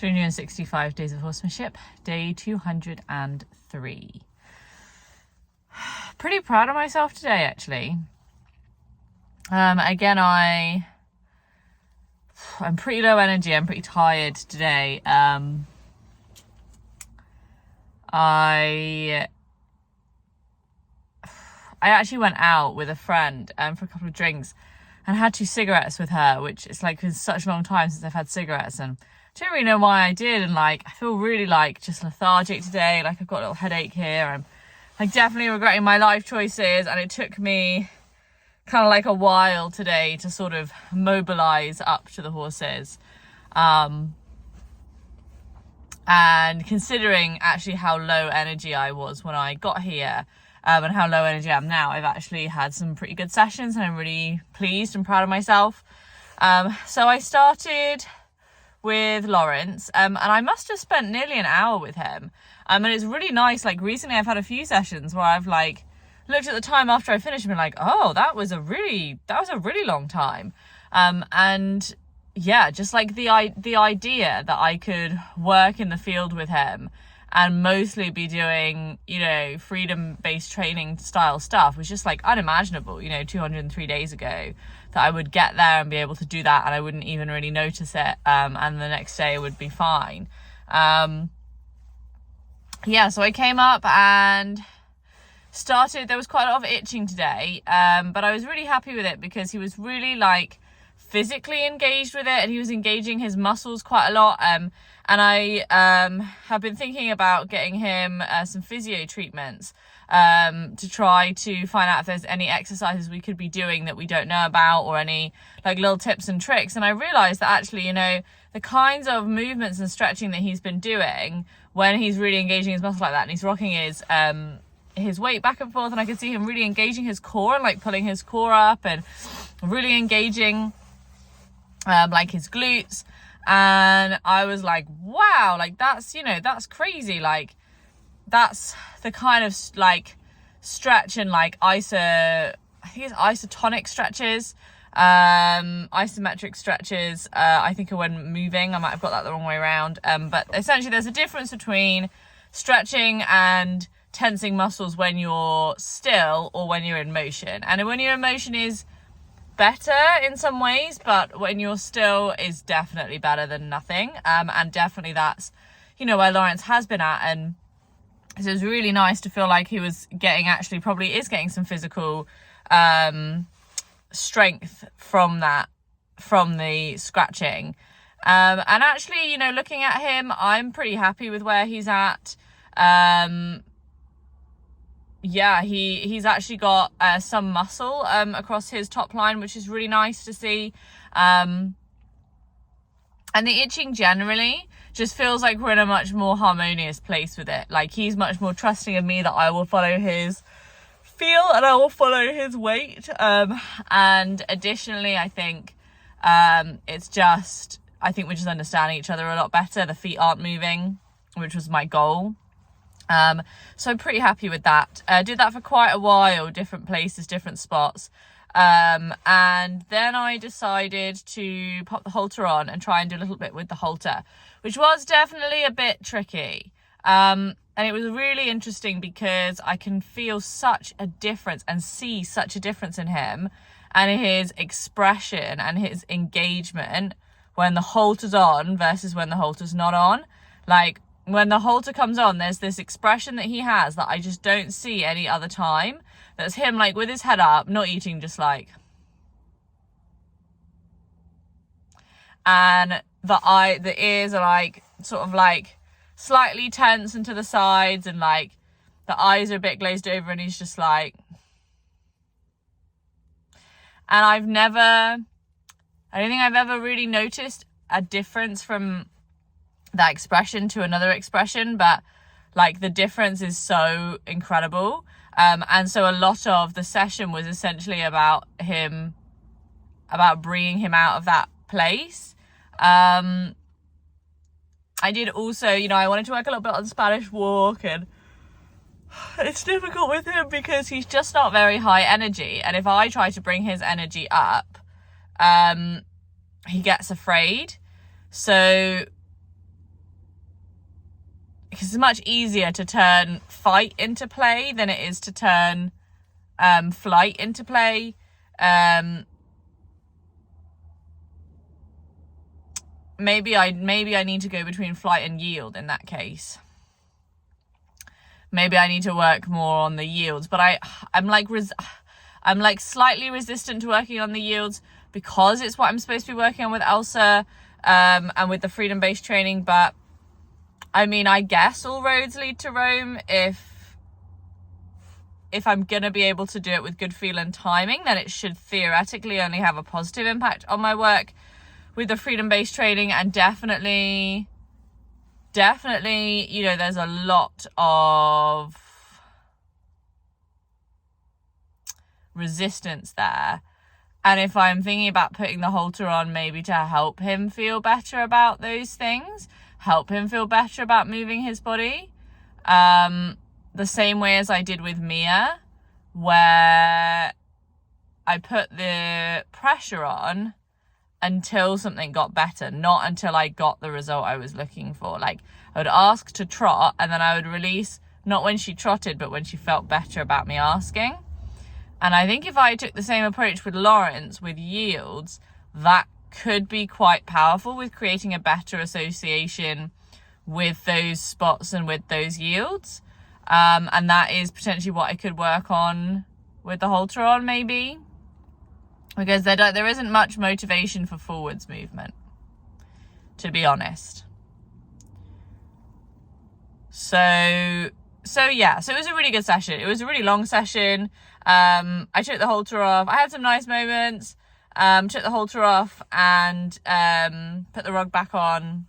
365 Days of Horsemanship, day 203. Pretty proud of myself today, actually. Again, I'm pretty low energy. I'm pretty tired today. I actually went out with a friend for a couple of drinks and had 2 cigarettes with her, which it's like been such a long time since I've had cigarettes, and I don't really know why I did. And like, I feel really like just lethargic today. Like, I've got a little headache here. I'm like definitely regretting my life choices, and it took me kind of like a while today to sort of mobilize up to the horses. And considering actually how low energy I was when I got here, and how low energy I am now, I've actually had some pretty good sessions, and I'm really pleased and proud of myself. So I started with Lawrence, and I must have spent nearly an hour with him. And it's really nice. Like, recently I've had a few sessions where I've like looked at the time after I finished and been like, oh, that was a really long time. And yeah, just like the idea that I could work in the field with him and mostly be doing, freedom-based training style stuff was just like unimaginable, 203 days ago, that I would get there and be able to do that and I wouldn't even really notice it. And the next day it would be fine. So I came up and started. There was quite a lot of itching today, but I was really happy with it because he was really like physically engaged with it, and he was engaging his muscles quite a lot. And I have been thinking about getting him some physio treatments to try to find out if there's any exercises we could be doing that we don't know about, or any like little tips and tricks. And I realized that actually, the kinds of movements and stretching that he's been doing when he's really engaging his muscles like that, and he's rocking his weight back and forth, and I could see him really engaging his core and like pulling his core up and really engaging like his glutes. And I was like, wow, like that's crazy. Like, that's the kind of like stretch and like isotonic stretches, isometric stretches, I think, are when moving. I might have got that the wrong way around. But essentially there's a difference between stretching and tensing muscles when you're still or when you're in motion. And when you're in motion is better in some ways, but when you're still is definitely better than nothing. And definitely that's, where Lawrence has been at. And so it was really nice to feel like he was getting some physical strength from the scratching. And actually, looking at him, I'm pretty happy with where he's at. He's actually got some muscle across his top line, which is really nice to see. And the itching generally just feels like we're in a much more harmonious place with it. Like, he's much more trusting of me that I will follow his feel and I will follow his weight. And additionally, I think we're just understanding each other a lot better. The feet aren't moving, which was my goal. So I'm pretty happy with that. Did that for quite a while, different places, different spots. And then I decided to pop the halter on and try and do a little bit with the halter, which was definitely a bit tricky. And it was really interesting because I can feel such a difference and see such a difference in him and his expression and his engagement when the halter's on versus when the halter's not on. Like, when the halter comes on, there's this expression that he has that I just don't see any other time. That's him, like, with his head up, not eating, just like. And the ears are like, sort of like slightly tense and to the sides, and like the eyes are a bit glazed over, and he's just like. And I don't think I've ever really noticed a difference from that expression to another expression, but like the difference is so incredible. And so a lot of the session was essentially about bringing him out of that place. I did also, I wanted to work a little bit on Spanish walk, and it's difficult with him because he's just not very high energy. And if I try to bring his energy up, he gets afraid. So because it's much easier to turn fight into play than it is to turn flight into play. Maybe I need to go between flight and yield in that case. Maybe I need to work more on the yields, but I'm like slightly resistant to working on the yields because it's what I'm supposed to be working on with Elsa, and with the freedom-based training. But I mean, I guess all roads lead to Rome. If I'm gonna be able to do it with good feel and timing, then it should theoretically only have a positive impact on my work with the freedom-based training. And definitely, you know, there's a lot of resistance there. And if I'm thinking about putting the halter on, maybe to help him feel better about those things, help him feel better about moving his body, the same way as I did with Mia, where I put the pressure on until something got better, not until I got the result I was looking for. Like, I would ask to trot, and then I would release, not when she trotted, but when she felt better about me asking. And I think if I took the same approach with Lawrence, with yields, that could be quite powerful with creating a better association with those spots and with those yields. And that is potentially what I could work on with the halter on, maybe. Because there isn't much motivation for forwards movement, to be honest. So yeah, so it was a really good session. It was a really long session. I took the halter off. I had some nice moments. Took the halter off and put the rug back on.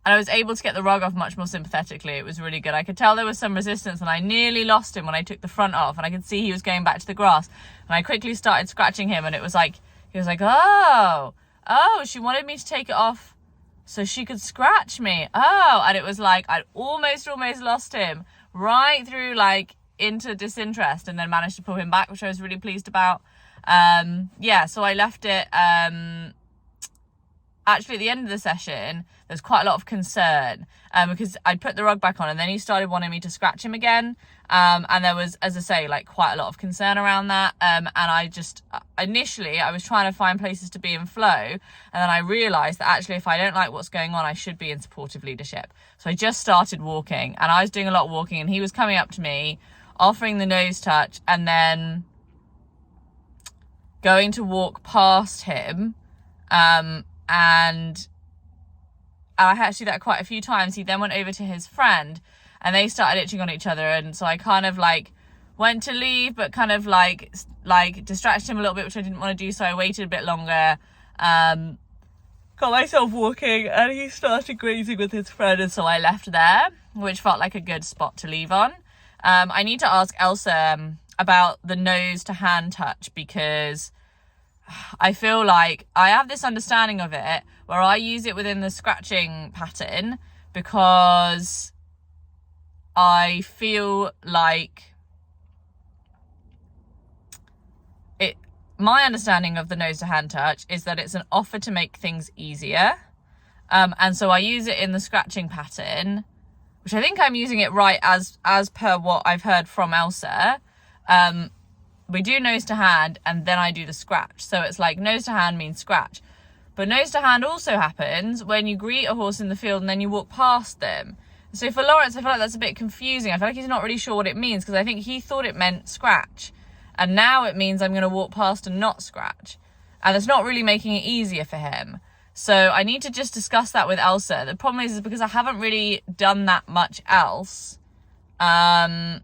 And I was able to get the rug off much more sympathetically. It was really good. I could tell there was some resistance, and I nearly lost him when I took the front off, and I could see he was going back to the grass. And I quickly started scratching him, and it was like, he was like, oh, she wanted me to take it off so she could scratch me. Oh, and it was like, I'd almost lost him right through, like, into disinterest, and then managed to pull him back, which I was really pleased about. Yeah, so I left it. Actually, at the end of the session, there's quite a lot of concern because I put the rug back on, and then he started wanting me to scratch him again. And there was, as I say, like, quite a lot of concern around that. And I just, initially, I was trying to find places to be in flow. And then I realised that actually, if I don't like what's going on, I should be in supportive leadership. So I just started walking, and I was doing a lot of walking, and he was coming up to me, offering the nose touch, and then going to walk past him. And I had to do that quite a few times. He then went over to his friend, and they started itching on each other. And so I kind of like went to leave, but kind of like distracted him a little bit, which I didn't want to do. So I waited a bit longer, got myself walking, and he started grazing with his friend. And so I left there, which felt like a good spot to leave on. I need to ask Elsa about the nose to hand touch, because I feel like I have this understanding of it where I use it within the scratching pattern, because I feel like my understanding of the nose to hand touch is that it's an offer to make things easier. And so I use it in the scratching pattern, which I think I'm using it right as per what I've heard from Elsa. We do nose to hand, and then I do the scratch. So it's like nose to hand means scratch. But nose to hand also happens when you greet a horse in the field and then you walk past them. So for Lawrence, I feel like that's a bit confusing. I feel like he's not really sure what it means, because I think he thought it meant scratch. And now it means I'm going to walk past and not scratch. And it's not really making it easier for him. So I need to just discuss that with Elsa. The problem is because I haven't really done that much else. I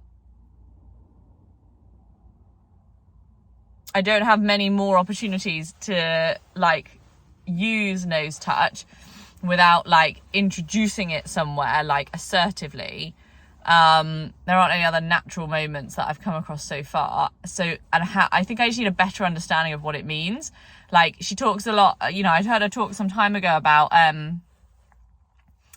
don't have many more opportunities to, like, use nose touch without, like, introducing it somewhere, like, assertively. There aren't any other natural moments that I've come across so far. So, I think I just need a better understanding of what it means. Like, she talks a lot, you know, I'd heard her talk some time ago about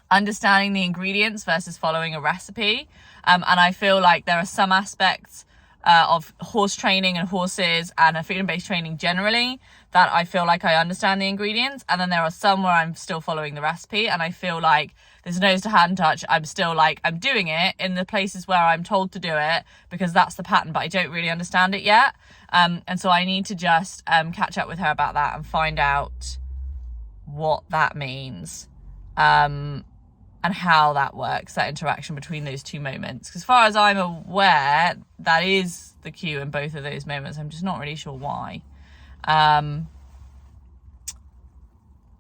understanding the ingredients versus following a recipe. And I feel like there are some aspects of horse training and horses and freedom-based training generally that I feel like I understand the ingredients, and then there are some where I'm still following the recipe and I feel like this nose to hand touch, I'm still like, I'm doing it in the places where I'm told to do it because that's the pattern, but I don't really understand it yet. And so I need to just catch up with her about that and find out what that means, and how that works, that interaction between those two moments. Because as far as I'm aware, that is the cue in both of those moments. I'm just not really sure why.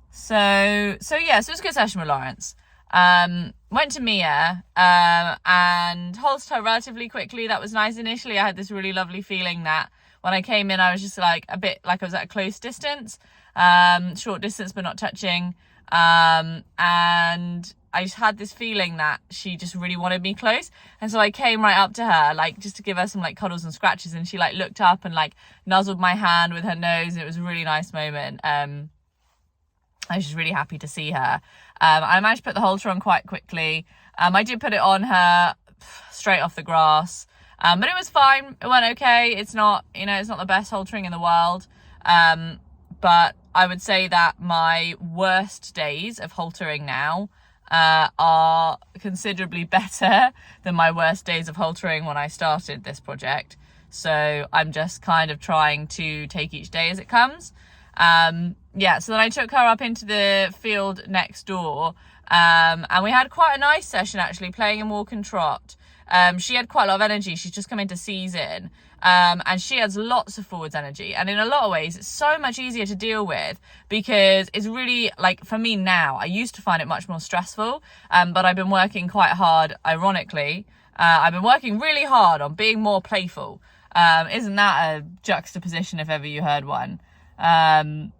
So it was a good session with Lawrence. Went to Mia, and halted her relatively quickly. That was nice. Initially, I had this really lovely feeling that when I came in, I was just like a bit like I was at a close distance, short distance, but not touching. And I just had this feeling that she just really wanted me close. And so I came right up to her, like, just to give her some, like, cuddles and scratches. And she, like, looked up and, like, nuzzled my hand with her nose. And it was a really nice moment. I was just really happy to see her. I managed to put the halter on quite quickly. I did put it on her straight off the grass. But it was fine. It went okay. It's not, it's not the best haltering in the world. But I would say that my worst days of haltering now are considerably better than my worst days of haltering when I started this project. So I'm just kind of trying to take each day as it comes. So then I took her up into the field next door, and we had quite a nice session actually, playing in walk and trot. She had quite a lot of energy. She's just come into season. And she has lots of forwards energy, and in a lot of ways it's so much easier to deal with because it's really, like, for me now, I used to find it much more stressful, but I've been working quite hard, ironically. I've been working really hard on being more playful. Isn't that a juxtaposition if ever you heard one? Been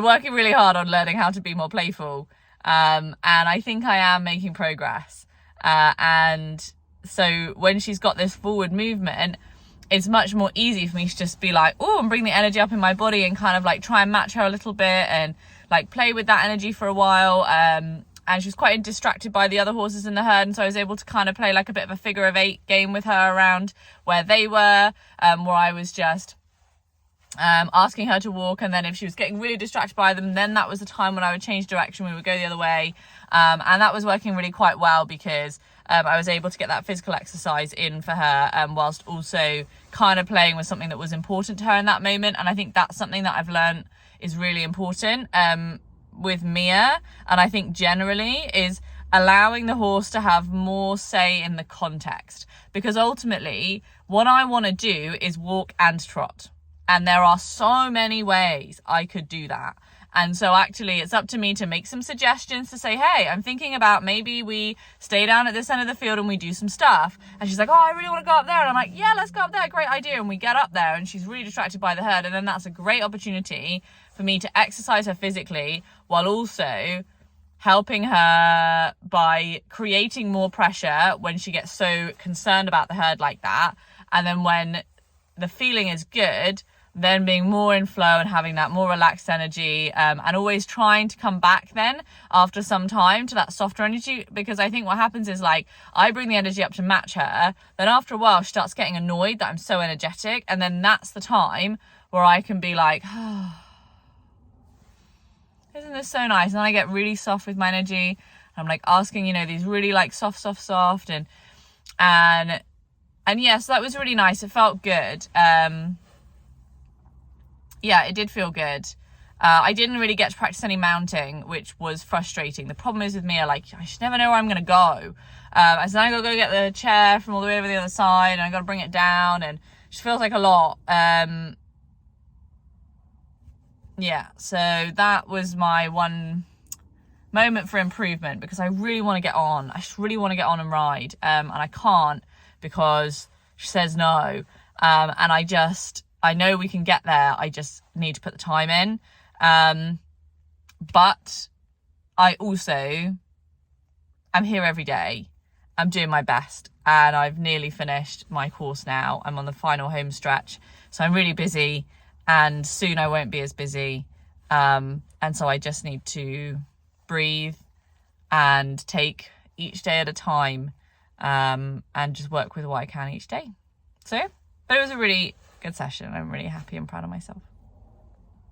working really hard on learning how to be more playful, and I think I am making progress. And so when she's got this forward movement, it's much more easy for me to just be like, oh, and bring the energy up in my body and kind of like try and match her a little bit and like play with that energy for a while. And she was quite distracted by the other horses in the herd, and so I was able to kind of play like a bit of a figure of 8 game with her around where they were, where I was just asking her to walk, and then if she was getting really distracted by them, then that was the time when I would change direction, we would go the other way, and that was working really quite well because I was able to get that physical exercise in for her, whilst also kind of playing with something that was important to her in that moment. And I think that's something that I've learned is really important with Mia, and I think generally, is allowing the horse to have more say in the context, because ultimately what I want to do is walk and trot, and there are so many ways I could do that. And so actually it's up to me to make some suggestions to say, hey, I'm thinking about maybe we stay down at this end of the field and we do some stuff. And she's like, oh, I really want to go up there. And I'm like, yeah, let's go up there. Great idea. And we get up there and she's really distracted by the herd. And then that's a great opportunity for me to exercise her physically while also helping her by creating more pressure when she gets so concerned about the herd like that. And then when the feeling is good, then being more in flow and having that more relaxed energy, and always trying to come back then after some time to that softer energy, because I think what happens is, like, I bring the energy up to match her, then after a while she starts getting annoyed that I'm so energetic, and then that's the time where I can be like, oh, isn't this so nice? And I get really soft with my energy. I'm like asking, these really like soft, and yeah, so that was really nice. It felt good. Yeah, it did feel good. I didn't really get to practice any mounting, which was frustrating. The problem is with me, I should never know where I'm going to go. So then I got to go get the chair from all the way over the other side, and I got to bring it down, and it just feels like a lot. So that was my one moment for improvement, because I really want to get on. I just really want to get on and ride, and I can't because she says no. And I know we can get there. I just need to put the time in. But I also am here every day. I'm doing my best, and I've nearly finished my course now. I'm on the final home stretch. So I'm really busy, and soon I won't be as busy. And so I just need to breathe and take each day at a time, and just work with what I can each day. But it was a really good session. I'm really happy and proud of myself.